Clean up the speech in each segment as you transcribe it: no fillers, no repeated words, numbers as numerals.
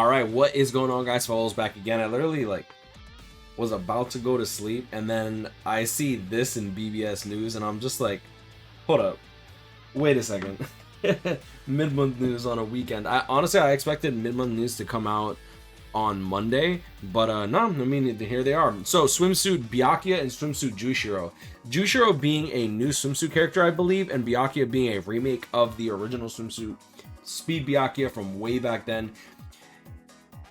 All right, what is going on, guys? Follows back again. I literally was about to go to sleep, and then I see this in BBS News, and I'm just like, hold up, wait a second. Mid-month news on a weekend. Honestly, I expected mid-month news to come out on Monday, but no, I mean, here they are. So Swimsuit Byakuya and Swimsuit Jushiro. Jushiro being a new Swimsuit character, I believe, and Byakuya being a remake of the original Swimsuit Speed Byakuya from way back then.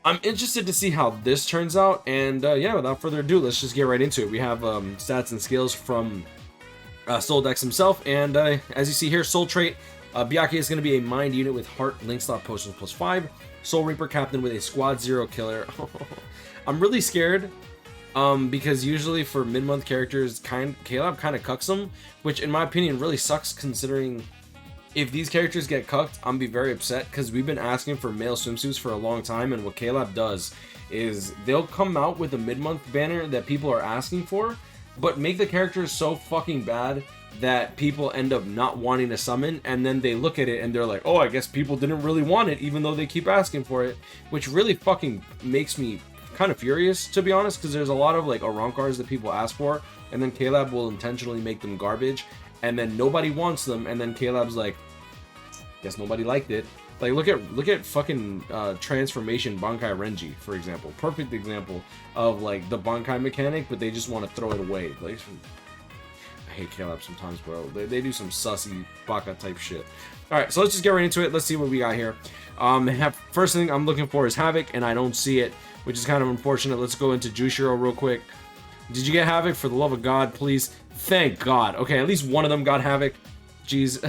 I'm interested to see how this turns out, and yeah, without further ado, let's just get right into it. We have stats and skills from Soul Dex himself, and as you see here, Soul Trait, Byakuya is going to be a mind unit with Heart, Link Slot Potions +5, Soul Reaper Captain with a Squad 0 Killer. I'm really scared, because usually for mid-month characters, KLab kind of cucks them, which in my opinion really sucks, considering if these characters get cucked, I'm be very upset, because we've been asking for male swimsuits for a long time, and what KLab does is they'll come out with a mid-month banner that people are asking for, but make the characters so fucking bad that people end up not wanting to summon, and then they look at it and they're like, oh, I guess people didn't really want it, even though they keep asking for it, which really fucking makes me kind of furious, to be honest, because there's a lot of Arankars that people ask for, and then KLab will intentionally make them garbage, and then nobody wants them, and then KLab's like, guess nobody liked it. Like, look at fucking Transformation Bankai Renji, for example. Perfect example of the Bankai mechanic, but they just want to throw it away. I hate KLab sometimes, bro. They do some sussy baka type shit. Alright, so let's just get right into it. Let's see what we got here. First thing I'm looking for is Havoc, and I don't see it, which is kind of unfortunate. Let's go into Jushiro real quick. Did you get Havoc? For the love of God, please. Thank God. Okay, at least one of them got Havoc. Jeez,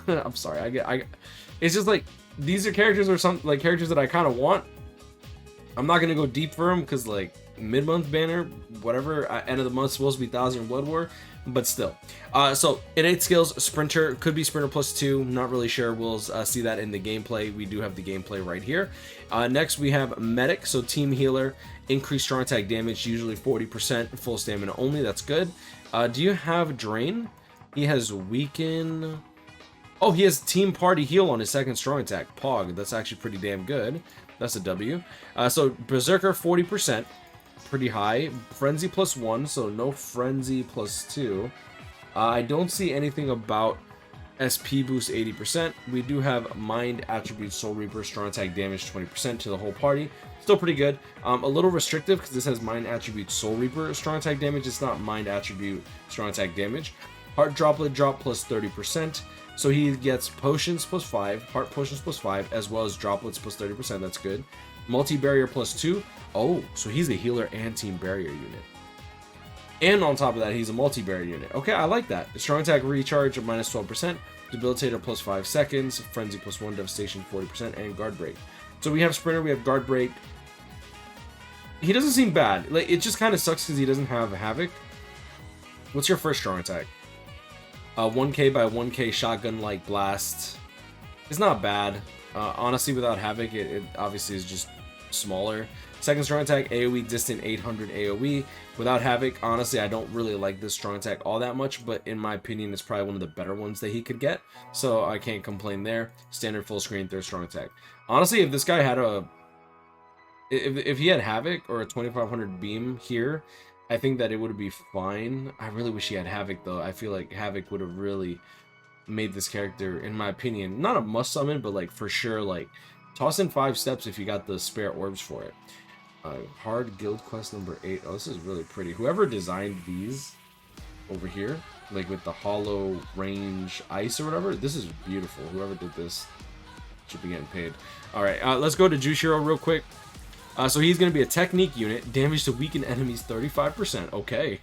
I'm sorry. It's just these are characters or some characters that I kind of want. I'm not gonna go deep for them because mid-month banner, whatever. End of the month supposed to be 1000 Blood War, but still. So innate skills, Sprinter, could be Sprinter +2. Not really sure. We'll see that in the gameplay. We do have the gameplay right here. Next we have Medic, so Team Healer, increased strong attack damage, usually 40%, full stamina only. That's good. Do you have Drain? He has Weaken. Oh, he has Team Party Heal on his second strong attack. Pog. That's actually pretty damn good. That's a W. So Berserker 40%. Pretty high. Frenzy +1, so no Frenzy +2. I don't see anything about SP boost 80%. We do have Mind Attribute Soul Reaper, strong attack damage 20% to the whole party. Still pretty good. A little restrictive because this has Mind Attribute Soul Reaper, strong attack damage. It's not Mind Attribute strong attack damage. Heart Droplet drop +30%. So he gets Potions +5, Heart Potions +5, as well as Droplets +30%. That's good. Multi-Barrier +2. Oh, so he's a healer and Team Barrier unit. And on top of that, he's a multi-barrier unit. Okay, I like that. Strong attack recharge of -12%, Debilitator +5 seconds, Frenzy +1, Devastation 40%, and Guard Break. So we have Sprinter, we have Guard Break. He doesn't seem bad. It just kind of sucks because he doesn't have Havoc. What's your first strong attack? 1k by 1k shotgun-like blast. It's not bad. Honestly, without Havoc, it obviously is just smaller. Second strong attack, AoE distant 800 AoE. Without Havoc, honestly, I don't really like this strong attack all that much, but in my opinion, it's probably one of the better ones that he could get, so I can't complain there. Standard full screen, third strong attack. Honestly, if this guy had if he had Havoc or a 2500 beam here, I think that it would be fine. I really wish he had Havoc, though. I feel like Havoc would have really made this character, in my opinion, not a must summon, but for sure, toss in 5 steps if you got the spare orbs for it. Hard Guild Quest number 8. Oh, this is really pretty. Whoever designed these over here, with the hollow range ice or whatever, this is beautiful. Whoever did this should be getting paid. All right, let's go to Jushiro real quick. So he's going to be a technique unit. Damage to weakened enemies 35%. Okay.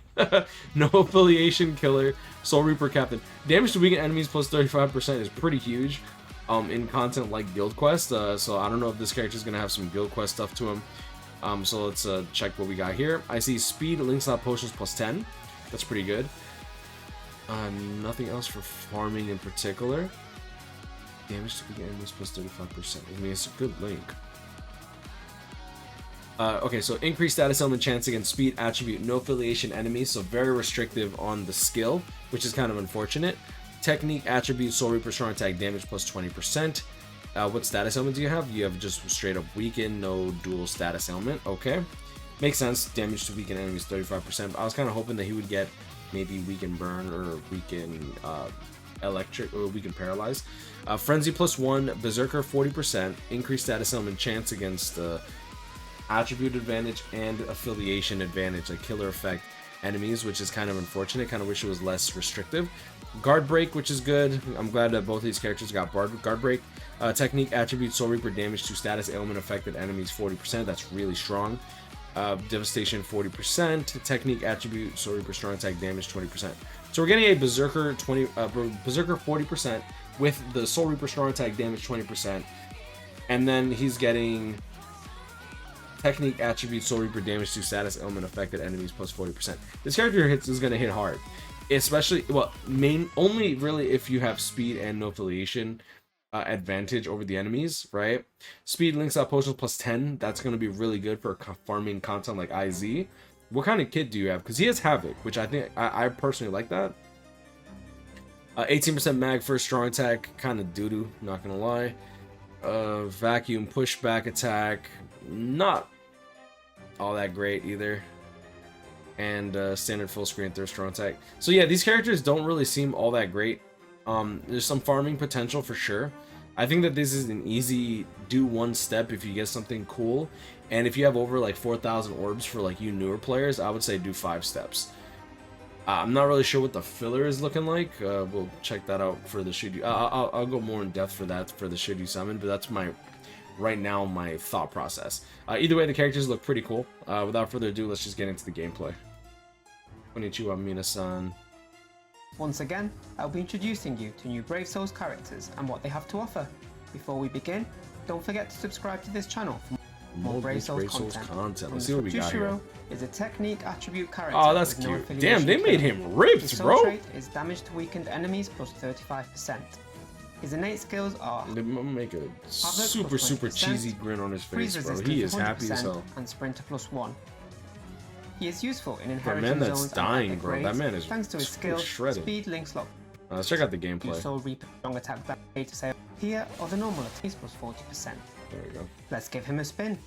No affiliation killer. Soul Reaper Captain. Damage to weakened enemies plus 35% is pretty huge in content like Guild Quest. So I don't know if this character is going to have some Guild Quest stuff to him. So let's check what we got here. I see Speed, Link Slot Potions +10. That's pretty good. Nothing else for farming in particular. Damage to weakened enemies plus 35%. I mean, it's a good link. Okay, so increased status element chance against speed attribute, no affiliation enemies, so very restrictive on the skill, which is kind of unfortunate. Technique attribute, Soul Reaper strong attack damage plus 20%. What status ailment do you have? You have just straight up weaken, no dual status ailment. Okay, makes sense. Damage to weaken enemies 35%. I was kind of hoping that he would get maybe weaken burn or weaken electric or weaken paralyze. Frenzy +1, Berserker 40%, increased status ailment chance against attribute advantage and affiliation advantage, like killer effect enemies, which is kind of unfortunate. Kind of wish it was less restrictive. Guard break, which is good. I'm glad that both of these characters got guard break. Technique attribute Soul Reaper damage to status ailment affected enemies 40%. That's really strong. Devastation 40%. Technique attribute Soul Reaper strong attack damage 20%. So we're getting a Berserker Berserker 40% with the Soul Reaper strong attack damage 20%, and then he's getting Technique attribute Soul Reaper damage to status ailment affected enemies plus 40%. This character is going to hit hard, especially only really if you have speed and no affiliation advantage over the enemies, right? Speed links out potions plus 10. That's going to be really good for farming content like IZ. What kind of kit do you have? Because he has Havoc, which I think I personally like that. 18% mag for a strong attack, kind of doo-doo, not gonna lie. Vacuum pushback attack, not all that great either. And standard full screen third strong attack. So yeah, these characters don't really seem all that great. There's some farming potential for sure. I think that this is an easy do one step if you get something cool. And if you have over like 4,000 orbs for like you newer players, I would say do 5 steps. I'm not really sure what the filler is looking like. We'll check that out for the should you. I'll go more in depth for that for the should you summon, but that's right now my thought process. Either way, the characters look pretty cool. Without further ado, let's just get into the gameplay. Konnichiwa, Mina-san. Once again, I'll be introducing you to new Brave Souls characters and what they have to offer. Before we begin, don't forget to subscribe to this channel for more Brave Souls content. Let's see what we got here. Jushiro is a technique attribute character. Oh, that's cute. Damn, they made him ripped, His bro. soul trait is damage to weakened enemies plus 35%. His innate skills are They make a super cheesy grin on his face, bro. He is happy as hell. And Sprinter +1. He is useful in That inheriting man that's zones dying, and bro. That man is thanks to his skill, shredded. speed, links lock. Let's check out the gameplay. Soul Reaper strong attack back to say here are the normal attacks plus 40%. There we go. Let's give him a spin.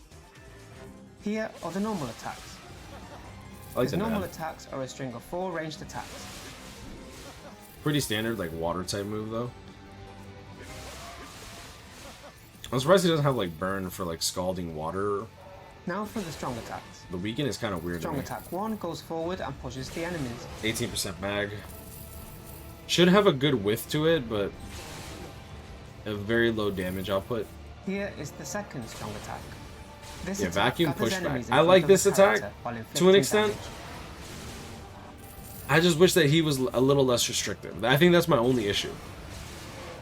Here are the normal attacks. I like His the normal nav. attacks are a string of 4 ranged attacks. Pretty standard, like water type move though. I'm surprised he doesn't have like burn for like scalding water. Now for the strong attacks. The weaken is kind of weird. Strong attack 1 goes forward and pushes the enemies. 18% mag. Should have a good width to it, but a very low damage output. Here is the second strong attack. This Yeah, attack vacuum gathers pushback. enemies in I front like of this the attack character while to an inflicting extent. damage. I just wish that he was a little less restrictive. I think that's my only issue.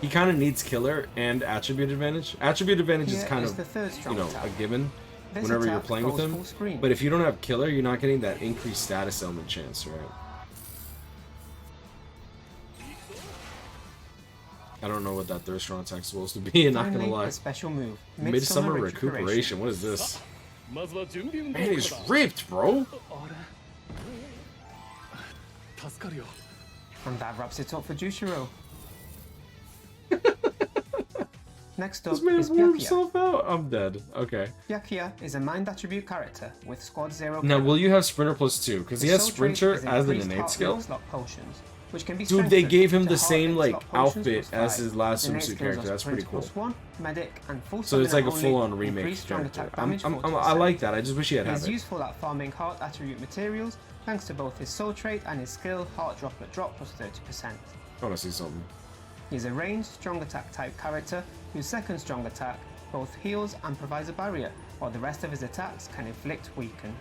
He kind of needs killer and attribute advantage. Attribute advantage is Here kind is of, the third strong you know, attack. a given This whenever you're attack playing with goes him. full screen. But if you don't have killer, you're not getting that increased status element chance, right? I don't know what that third strong attack is supposed to be, not gonna Finally, lie. a special move. Midsummer recuperation. What is this? Man, he's ripped, bro. And that wraps it up for Jushiro. Next up This man is wore Byakuya. himself out. I'm dead. Okay. Byakuya is a mind attribute character with squad 0. Now, will you have Sprinter +2? Because he His has soul trait Sprinter is as an increased innate heart skill. link slot potions, which can be Dude, they strengthened gave him to the heart same, link like, slot potions outfit plus as 5. his last Innate Swimsuit skills character. are That's pretty Sprint cool. +1, medic, and full So it's like a stamina full-on only, remake increased strong character. attack damage I 40%. like that. I just wish he had He is it. useful at farming heart attribute materials thanks to both his soul trait and his skill heart droplet drop plus 30%. I want to see something. He's a ranged strong attack type character whose second strong attack both heals and provides a barrier, while the rest of his attacks can inflict weaken.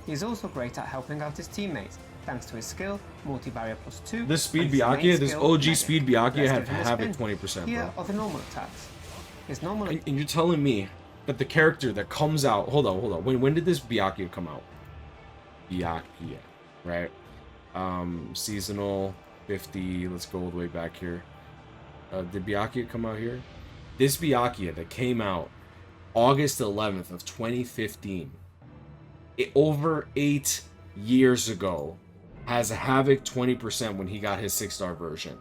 He is also great at helping out his teammates thanks to his skill, multi-barrier +2. This speed and his innate Byakuya, this skill, OG medic. speed Byakuya Let's have give him a Havoc spin. 20%, Here bro. are the normal attacks. His normal And you're telling me that the character that comes out... Hold on. When did this Byakuya come out? Byakuya, right? Seasonal 50. Let's go all the way back here. Did Byakuya come out here? This Byakuya that came out August 11th of 2015, over 8 years ago, has Havoc 20% when he got his 6-star version.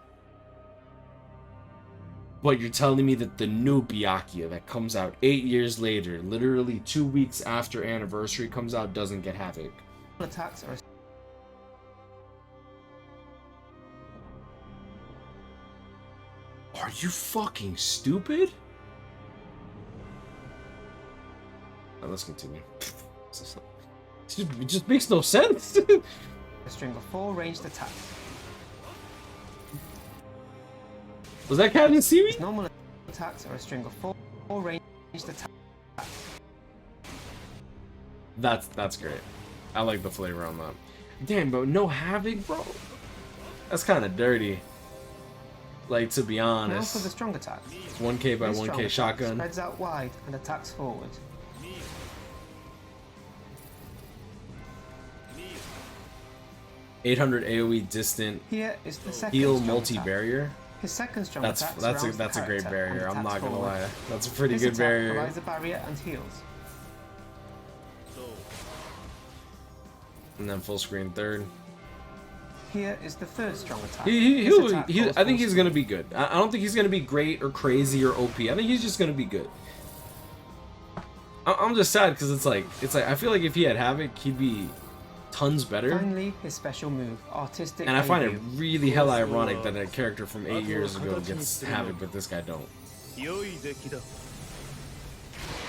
But you're telling me that the new Byakuya that comes out 8 years later, literally 2 weeks after anniversary comes out, doesn't get Havoc? Attacks are Are you fucking stupid? Right, let's continue. It just makes no sense. a string of 4 ranged attacks. Was that Captain Seaweed? His normal attacks are a string of 4 ranged attacks. That's great. I like the flavor on that. Damn, but no Havoc, bro. That's kind of dirty. Like, to be Now honest. for the strong attack. 1K by This strong 1K attack shotgun. spreads out wide and attacks forward. $800 AoE distant Here is the second heal strong multi-barrier. attack. His second strong That's attack that's surrounds the a great character barrier. and I'm not attacks gonna forward. lie. That's a pretty This good attack barrier. provides a barrier and heals. And then full screen third. Here is the third strong attack. He This attack goes I think full he's gonna be good. I don't think he's gonna be great or crazy or OP. I think he's just gonna be good. I'm just sad because it's like I feel like if he had Havoc, he'd be tons better. Finally, his special move, artistic. And I find it debut. really hella ironic that a character from 8 years ago gets Havoc, but this guy don't.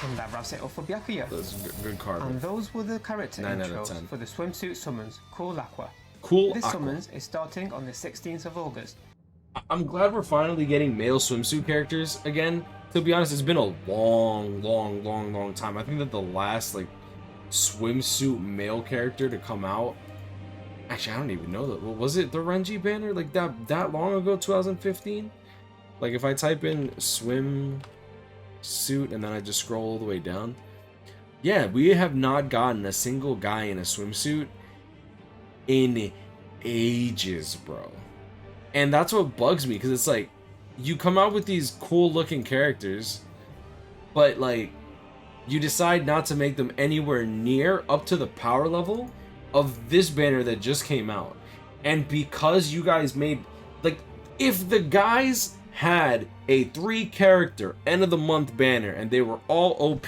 And that wraps it up for Byakuya. That's a good card. And those were the character 9 out of intros 10. for the swimsuit summons, Cool Aqua. Cool This Aqua. summons is starting on the 16th of August. I'm glad we're finally getting male swimsuit characters again. To be honest, it's been a long time. I think that the last like swimsuit male character to come out. Actually, I don't even know that. Was it the Renji banner like that long ago, 2015? Like if I type in swimsuit and then I just scroll all the way down. Yeah, we have not gotten a single guy in a swimsuit in ages, bro. And that's what bugs me, because it's like you come out with these cool looking characters, but like you decide not to make them anywhere near up to the power level of this banner that just came out. And because you guys made, like, if the guys had a 3 character end of the month banner and they were all OP,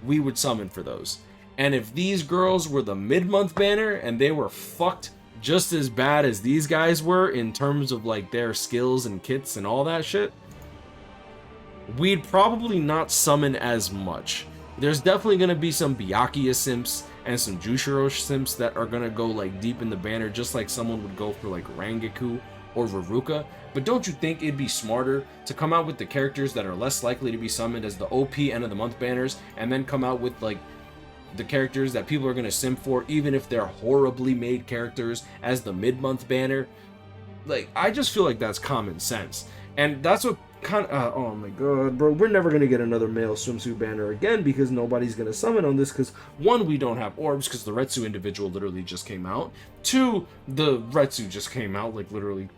we would summon for those. And if these girls were the mid-month banner and they were fucked just as bad as these guys were in terms of like their skills and kits and all that shit, we'd probably not summon as much. There's definitely going to be some Byakuya simps and some Jushiro simps that are going to go like deep in the banner, just like someone would go for like Rangaku or Veruca. But don't you think it'd be smarter to come out with the characters that are less likely to be summoned as the OP end of the month banners, and then come out with like the characters that people are going to simp for, even if they're horribly made characters, as the mid-month banner? Like, I just feel like that's common sense. And that's what kind of, oh my god, bro, we're never going to get another male swimsuit banner again, because nobody's going to summon on this, because 1, we don't have orbs, because the Retsu individual literally just came out. 2, the Retsu just came out, like, literally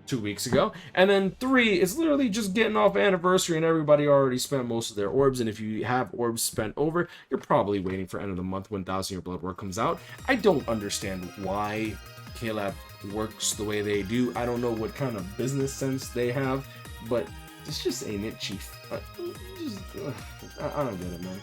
2 weeks ago. And then 3, it's literally just getting off anniversary and everybody already spent most of their orbs. And if you have orbs spent over, you're probably waiting for end of the month when 1,000 Year Blood War comes out. I don't understand why KLab works the way they do. I don't know what kind of business sense they have, but this just ain't it, chief. I don't get it, man.